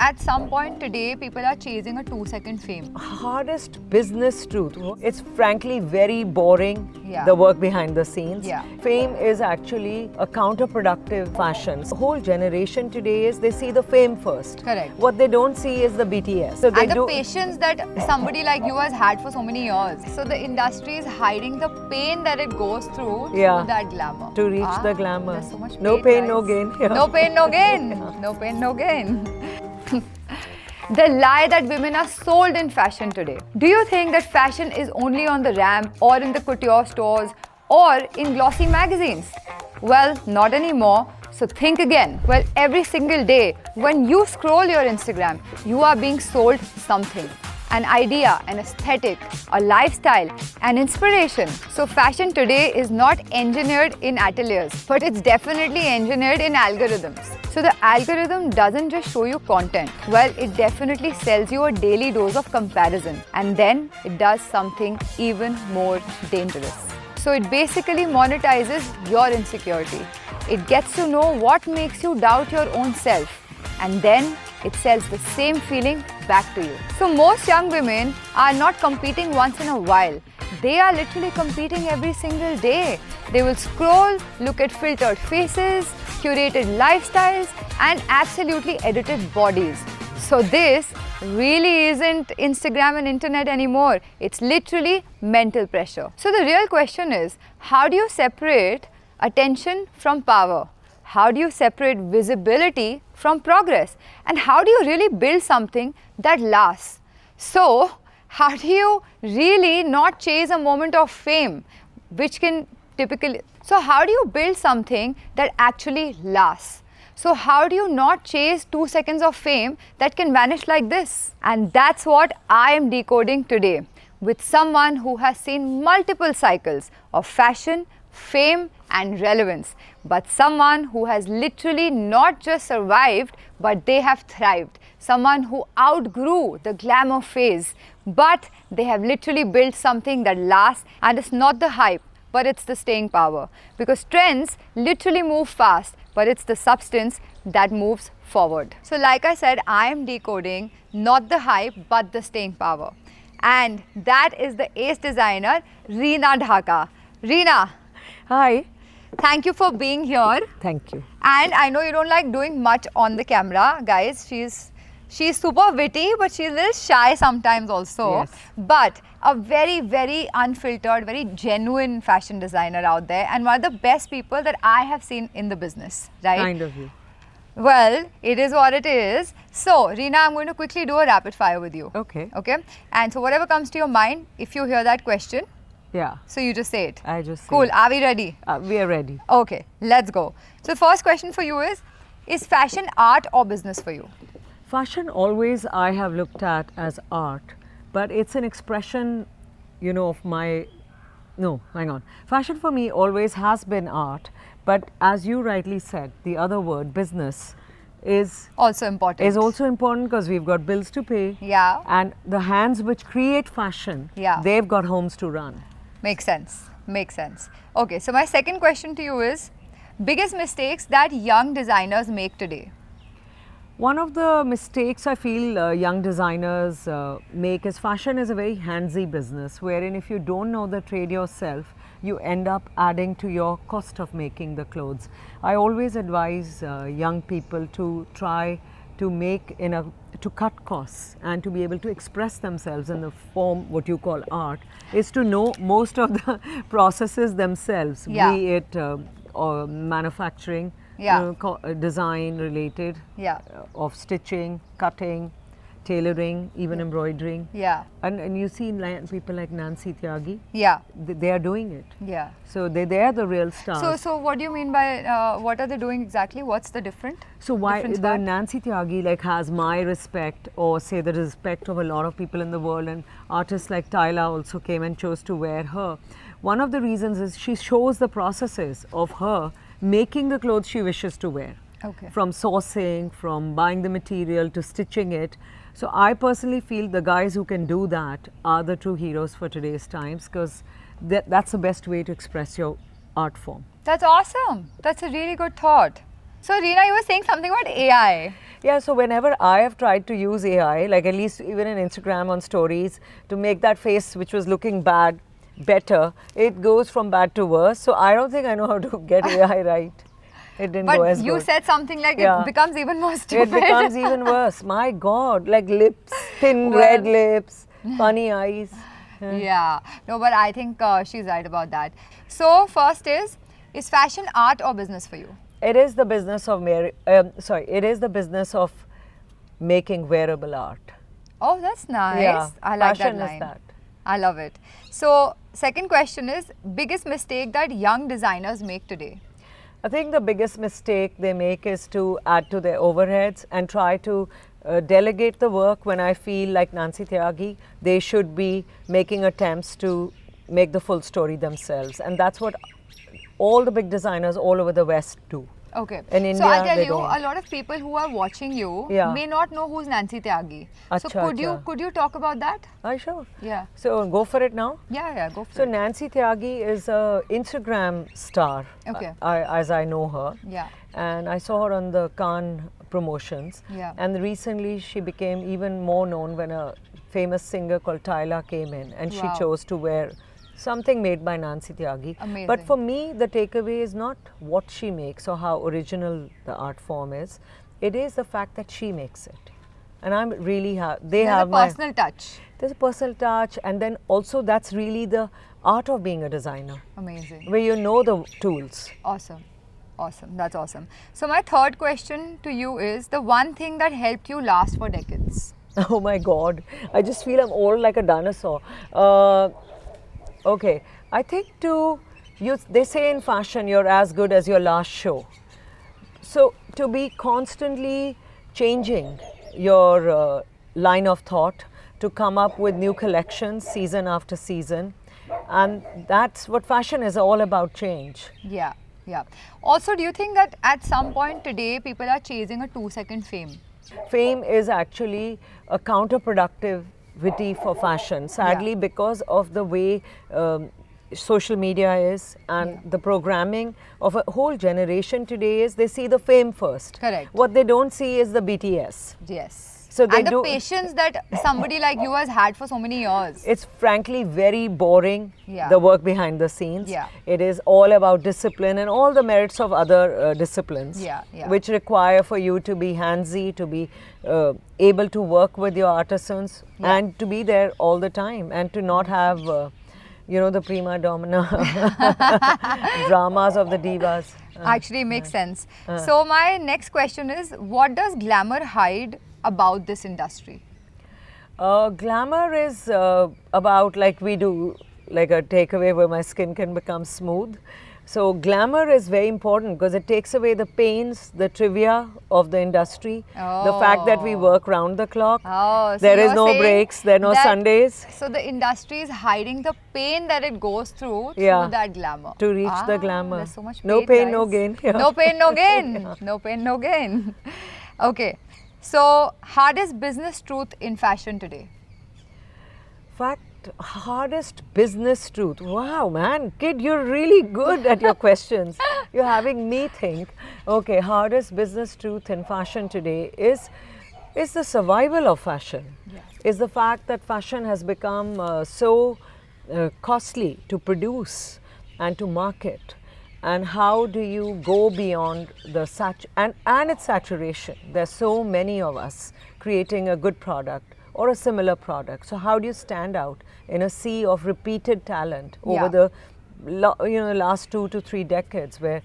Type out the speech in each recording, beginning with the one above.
At some point today, people are chasing a 2-second fame. Hardest business truth. It's frankly very boring, Yeah. the work behind the scenes. Yeah. Fame is actually a counterproductive fashion. The whole generation today is they see the fame first. Correct. What they don't see is the BTS. So they And the patience that somebody like you has had for so many years. So the industry is hiding the pain that it goes through Yeah. to that glamour. to reach the glamour. There's so much No pain, no guys. gain. Yeah. No pain, no gain. No pain, no gain. The lie that women are sold in fashion today. Do you think that fashion is only on the ramp or in the couture stores or in glossy magazines? Well, not anymore. So think again. Well, every single day when you scroll your Instagram, you are being sold something. An idea, an aesthetic, a lifestyle, an inspiration. So fashion today is not engineered in ateliers, but it's definitely engineered in algorithms. So the algorithm doesn't just show you content. Well, it definitely sells you a daily dose of comparison. And then it does something even more dangerous. So it basically monetizes your insecurity. It gets to know what makes you doubt your own self. And then it sells the same feeling back to you. So most young women are not competing once in a while. They are literally competing every single day. They will scroll, look at filtered faces, curated lifestyles, and absolutely edited bodies. So this really isn't Instagram and internet anymore. It's literally mental pressure. So the real question is, how do you separate attention from power? How do you separate visibility from progress? And how do you really build something that lasts? So, how do you really not chase a moment of fame, which can typically... So, how do you build something that actually lasts? So, how do you not chase 2 seconds of fame that can vanish like this? And that's what I am decoding today with someone who has seen multiple cycles of fashion, fame and relevance, but someone who has literally not just survived, but they have thrived. Someone who outgrew the glamour phase, but they have literally built something that lasts, and it's not the hype, but it's the staying power. Because trends literally move fast, but it's the substance that moves forward. So like I said, I am decoding not the hype, but the staying power. And that is the ace designer, Rina Dhaka. Rina, Hi. thank you for being here. Thank you. And I know you don't like doing much on the camera, guys. She's super witty, but she's a little shy sometimes also. Yes. But a very, very unfiltered, very genuine fashion designer out there, and one of the best people that I have seen in the business, right? Kind of you. Well, it is what it is. So, Rina, I'm going to quickly do a rapid fire with you. Okay. Okay? And so whatever comes to your mind, if you hear that question, Yeah. so you just say it. I just say Cool. it. Are we ready? We are ready. Okay, let's go. So the first question for you is fashion art or business for you? Fashion always I have looked at as art, but it's an expression, of my... No, hang on. Fashion for me always has been art, but as you rightly said, the other word, business, is Also important. also important because we've got bills to pay. Yeah. And the hands which create fashion, Yeah. they've got homes to run. Makes sense. Makes sense. Okay, so my second question to you is, biggest mistakes that young designers make today? One of the mistakes I feel young designers make is fashion is a very handsy business, wherein if you don't know the trade yourself, you end up adding to your cost of making the clothes. I always advise young people to try to to cut costs and to be able to express themselves in the form what you call art, is to know most of the processes themselves, Yeah. be it or manufacturing, Yeah. design related, Yeah. of stitching, cutting, tailoring, even embroidering. Yeah. And you see people like Nancy Tyagi, Yeah. they are doing it. Yeah. So they're the real stars. So what do you mean by, what are they doing exactly? What's the difference? So why difference the part? Nancy Tyagi has my respect, or say the respect of a lot of people in the world, and artists like Tyla also came and chose to wear her. One of the reasons is she shows the processes of her making the clothes she wishes to wear. Okay. From sourcing, from buying the material to stitching it. So I personally feel the guys who can do that are the true heroes for today's times, because that's the best way to express your art form. That's awesome. That's a really good thought. So Rina, you were saying something about AI. Yeah, so whenever I have tried to use AI, like at least even in Instagram on stories, to make that face which was looking bad better, it goes from bad to worse. So I don't think I know how to get AI right. It didn't go But as you good. said something like Yeah. it becomes even more stupid. It becomes even worse. My God, like lips, thin Well. red lips, funny eyes. Yeah. No, but I think she's right about that. So first is fashion art or business for you? It is the business of it is the business of making wearable art. Oh, that's nice. Yeah, I like fashion that is line. that. I love it. So second question is biggest mistake that young designers make today? I think the biggest mistake they make is to add to their overheads and try to delegate the work when I feel like Nancy Tyagi, they should be making attempts to make the full story themselves. And that's what all the big designers all over the West do. Okay. In so India, I'll tell they you, don't. a lot of people who are watching you Yeah. may not know who's Nancy Tyagi. So Acha, could you talk about that? Sure. Yeah. So go for it now. Yeah, go for So it. Nancy Tyagi is a Instagram star, Okay. as I know her. Yeah. And I saw her on the Cannes promotions. Yeah. And recently she became even more known when a famous singer called Tyla came in, and she Wow. chose to wear something made by Nancy Tyagi. Amazing. But for me, the takeaway is not what she makes or how original the art form is. It is the fact that she makes it. And I'm really they There's have a my personal touch. there's a personal touch, and then also that's really the art of being a designer, Amazing. where you know the tools. Awesome. Awesome. That's awesome. So my third question to you is the one thing that helped you last for decades. Oh my God, I just feel I'm old like a dinosaur. Okay, I think they say in fashion you're as good as your last show. So to be constantly changing your line of thought, to come up with new collections season after season, and that's what fashion is all about, change. Yeah. Yeah. Also, do you think that at some point today people are chasing a 2-second fame? Fame is actually a counterproductivity for fashion, sadly, Yeah. because of the way social media is, and the programming of a whole generation today is they see the fame first. Correct. What they don't see is the BTS. Yes. So they and the do- patience that somebody like you has had for so many years. It's frankly very boring, Yeah. the work behind the scenes. Yeah. It is all about discipline and all the merits of other disciplines, Yeah, yeah. which require for you to be handsy, to be able to work with your artisans, Yeah. and to be there all the time, and to not have, the prima donna dramas of the divas. Actually makes sense. So my next question is, what does glamour hide about this industry? Glamour is about, like we do, like a takeaway where my skin can become smooth. So glamour is very important because it takes away the pains, the trivia of the industry, the fact that we work round the clock. Oh, so There is you're no saying breaks, there are no that- Sundays So the industry is hiding the pain that it goes through that glamour. to reach the glamour. There's so much No pain, no gain. Yeah. No pain, no gain. No pain, no gain. Okay. So hardest business truth in fashion today? Fact, hardest business truth. Wow, man, kid, you're really good at your questions. You're having me think. Okay, hardest business truth in fashion today is the survival of fashion. Yeah. Is the fact that fashion has become so costly to produce and to market. And how do you go beyond the and its saturation? There's so many of us creating a good product or a similar product. So how do you stand out in a sea of repeated talent over the last 2 to 3 decades, where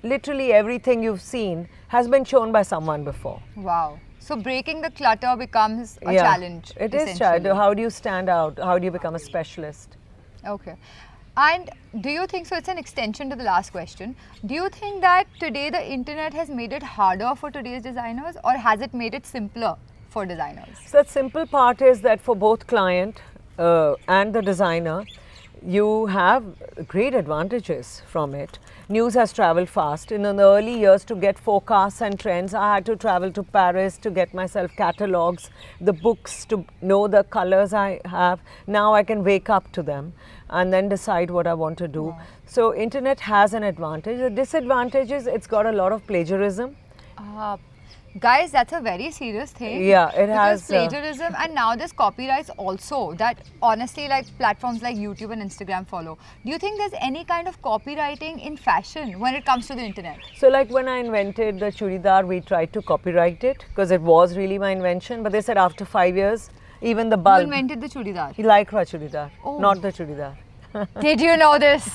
literally everything you've seen has been shown by someone before? Wow. So breaking the clutter becomes a challenge. It is essentially. challenge. How do you stand out? How do you become a specialist? Okay. And do you think, so it's an extension to the last question, do you think that today the internet has made it harder for today's designers, or has it made it simpler for designers? So the simple part is that for both client and the designer, you have great advantages from it. News has traveled fast. In the early years, to get forecasts and trends, I had to travel to Paris to get myself catalogs, the books, to know the colors I have. Now I can wake up to them and then decide what I want to do. Wow. So internet has an advantage. The disadvantage is it's got a lot of plagiarism. Guys, that's a very serious thing. Yeah, it because has, plagiarism and now there's copyrights also that honestly like platforms like YouTube and Instagram follow. Do you think there's any kind of copywriting in fashion when it comes to the internet? So like when I invented the churidar, we tried to copyright it because it was really my invention. But they said after 5 years, even the You bulb. invented the chudidar. Lycra churidar, Oh. not the churidar. Did you know this?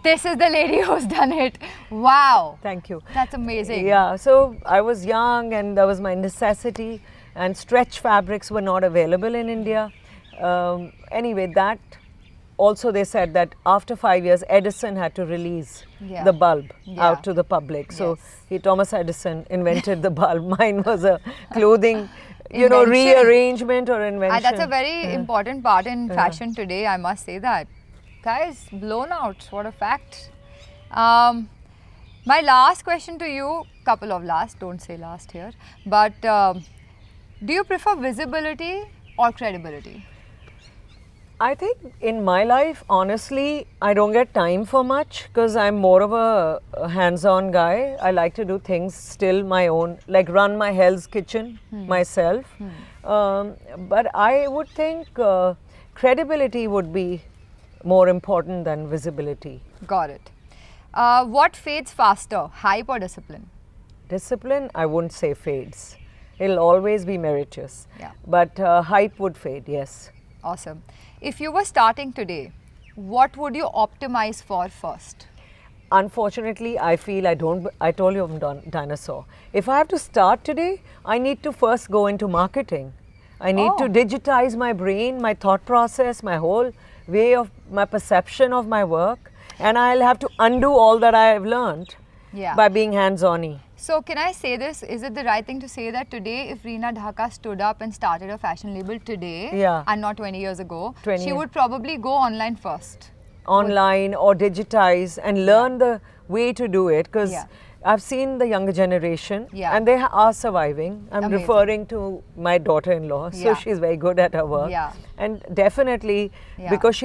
This is the lady who's done it. Wow. Thank you. That's amazing. Yeah, so I was young and that was my necessity, and stretch fabrics were not available in India. Anyway, that also they said that after 5 years, Edison had to release Yeah. the bulb Yeah. out to the public. So Yes. Thomas Edison invented the bulb. Mine was a clothing, you know, Invention. rearrangement or invention. And that's a very important part in fashion today, I must say that. Guys, blown out, what a fact. My last question to you, couple of last, don't say last here, but do you prefer visibility or credibility? I think in my life, honestly, I don't get time for much because I'm more of a hands-on guy. I like to do things still my own, like run my Hell's Kitchen myself. But I would think credibility would be more important than visibility. Got it. What fades faster, hype or discipline? Discipline, I wouldn't say fades. It'll always be meritorious. Yeah. But hype would fade, yes. Awesome. If you were starting today, what would you optimize for first? Unfortunately, I feel I told you I'm dinosaur. If I have to start today, I need to first go into marketing. I need to Oh. digitize my brain, my thought process, my whole way of my perception of my work, and I'll have to undo all that I have learned Yeah. by being hands-on-y. So can I say this? Is it the right thing to say that today, if Rina Dhaka stood up and started a fashion label today, Yeah. and not 20 years ago, 20 she years. would probably go online first. Online or digitize and learn the way to do it, because Yeah. I've seen the younger generation Yeah. and they are surviving. I'm Amazing. referring to my daughter-in-law, so Yeah. she's very good at her work. Yeah. And definitely Yeah. because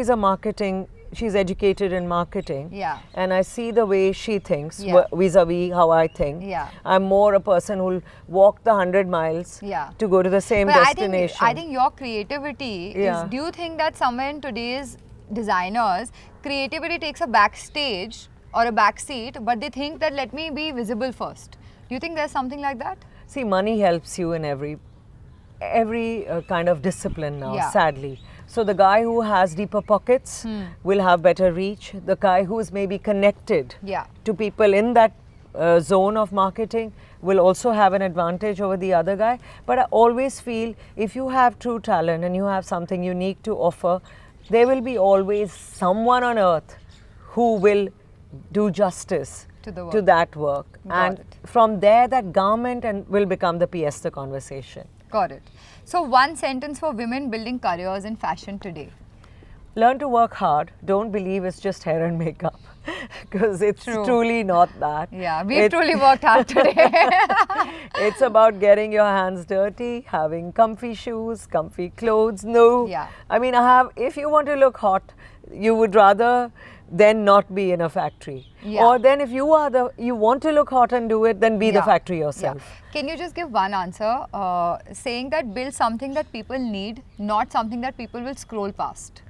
she's educated in marketing, Yeah. and I see the way she thinks Yeah. vis-a-vis how I think. Yeah. I'm more a person who'll walk the 100 miles Yeah. to go to the same But destination. I think your creativity Yeah. is. Do you think that somewhere in today's designers, creativity takes a backstage or a backseat, but they think that let me be visible first? Do you think there's something like that? See, money helps you in every kind of discipline now, Yeah. sadly. So the guy who has deeper pockets will have better reach. The guy who is maybe connected Yeah. to people in that zone of marketing will also have an advantage over the other guy. But I always feel if you have true talent and you have something unique to offer, there will be always someone on earth who will do justice To the work. to that work. Got And it. from there, that garment and will become the pièce de conversation. Got it. So one sentence for women building careers in fashion today. Learn to work hard. Don't believe it's just hair and makeup, because it's True. truly not that. Yeah, we've It- truly worked hard today. It's about getting your hands dirty, having comfy shoes, comfy clothes. No, Yeah. I mean, if you want to look hot, you would rather then not be in a factory. Yeah. Or then if you want to look hot and do it, then be the Yeah. factory yourself. Yeah. Can you just give one answer saying that build something that people need, not something that people will scroll past?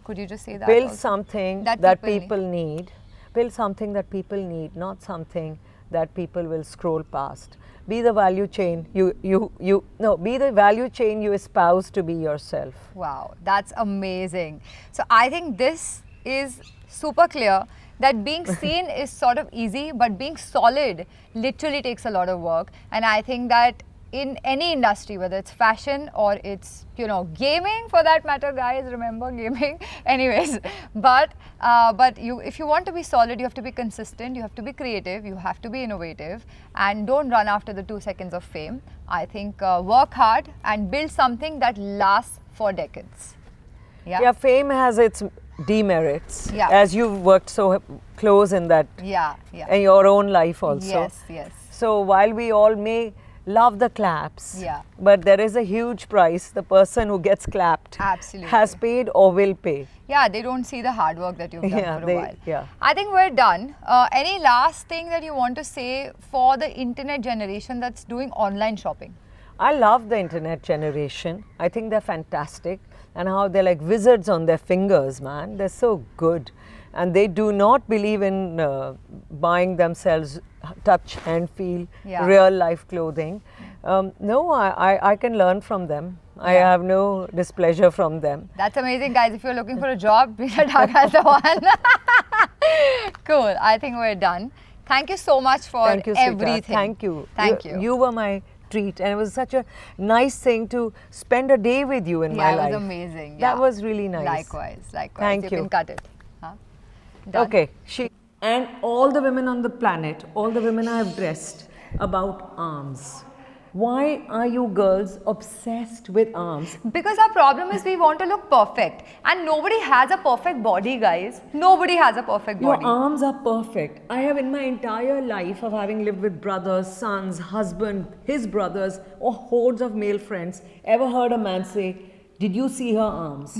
Could you just say that? Build also? something That that people people need. Build something that people need, not something that people will scroll past. Be the value chain be the value chain you espouse to be yourself. Wow, that's amazing. So I think this is super clear that being seen is sort of easy, but being solid literally takes a lot of work. And I think that in any industry, whether it's fashion or it's, gaming for that matter, guys, remember gaming. Anyways, but if you want to be solid, you have to be consistent, you have to be creative, you have to be innovative, and don't run after the 2 seconds of fame. I think work hard and build something that lasts for decades. Yeah, fame has its demerits, Yeah. as you've worked so close in that Yeah. in your own life also. Yes. So while we all may love the claps. Yeah. But there is a huge price. The person who gets clapped Absolutely. has paid or will pay. Yeah, they don't see the hard work that you've done Yeah, for a while. yeah. I think we're done. Any last thing that you want to say for the internet generation that's doing online shopping? I love the internet generation. I think they're fantastic, and how they're like wizards on their fingers, man. They're so good, and they do not believe in buying themselves touch and feel Yeah. real life clothing. No, I can learn from them. I Yeah. have no displeasure from them. That's amazing, guys. If you're looking for a job, Rina Dhaka is the one. Cool. I think we're done. Thank you so much for Thank you, sweetheart. everything. Thank you. Thank you. You were my treat, and it was such a nice thing to spend a day with you in my Yeah, it life. was amazing. That yeah. was really nice. Likewise. Thank You you. can cut it. Huh? Done. Okay, and all the women on the planet, all the women I have dressed about arms. Why are you girls obsessed with arms? Because our problem is we want to look perfect, and nobody has a perfect body, guys. Nobody has a perfect Your body. arms are perfect. I have, in my entire life of having lived with brothers, sons, husband, his brothers, or hordes of male friends, ever heard a man say, "Did you see her arms?"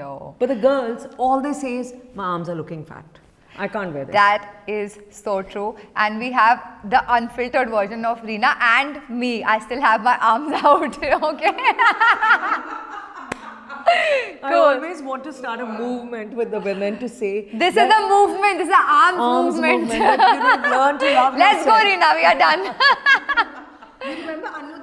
No. But the girls, all they say is, "My arms are looking fat. I can't wear this." That is so true. And we have the unfiltered version of Rina and me. I still have my arms out. Okay. I Cool. always want to start a movement with the women to say, This is a movement. This is an arms movement. that you don't learn to love Let's go, yourself. Rina. We are done.